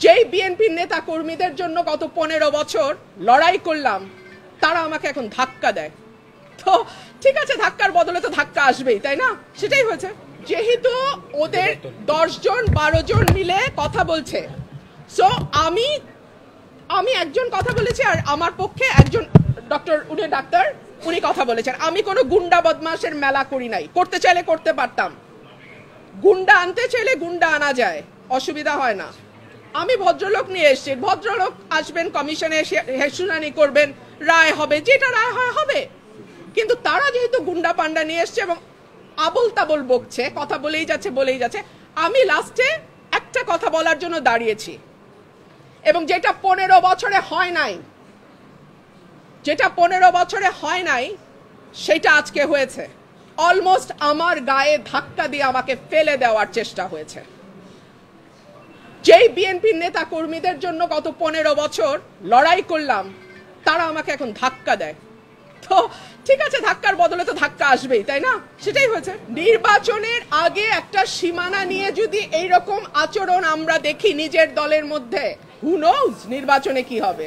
যেই বিএনপির নেতা কর্মীদের জন্য গত 15 বছর লড়াই করলাম তারা আমাকে এখন ধাক্কা দেয়। তো ঠিক আছে, ধাক্কার বদলে তো ধাক্কা আসবেই, তাই না? সেটাই হয়েছে। যেহেতু ওদের 10 জন 12 জন মিলে কথা বলছে, সো আমি একজন কথা বলেছি আর আমার পক্ষে একজন ডাক্তার উনি কথা বলেছেন। আমি কোনো গুন্ডা বদমাশের মেলা করি নাই, করতে চাইলে করতে পারতাম। গুন্ডা আনতে চাইলে গুন্ডা আনা যায়, অসুবিধা হয় না। আমি ভদ্রলোক নিয়ে এসেছি, ভদ্রলোক আসবেন, কমিশনে শুনানি করবেন, রায় হবে, যেটা রায় হয় হবে। কিন্তু তারা যেহেতু গুন্ডা পান্ডা নিয়ে এসছে এবং আবল তাবল বকছে, কথা বলেই যাচ্ছে, আমি লাস্টে একটা কথা বলার জন্য দাঁড়িয়েছি এবং যেটা 15 বছরে হয় নাই সেটা আজকে হয়েছে। অলমোস্ট আমার গায়ে ধাক্কা দিয়ে আমাকে ফেলে দেওয়ার চেষ্টা হয়েছে। যেই বিএনপির নেতা কর্মীদের জন্য গত 15 বছর লড়াই করলাম তারা আমাকে এখন ধাক্কা দেয়। তো ঠিক আছে, ধাক্কার বদলে তো ধাক্কা আসবেই, তাই না? সেটাই হয়েছে। নির্বাচনের আগে একটা সীমানা নিয়ে যদি এইরকম আচরণ আমরা দেখি নিজের দলের মধ্যে, হু নোজ নির্বাচনে কি হবে।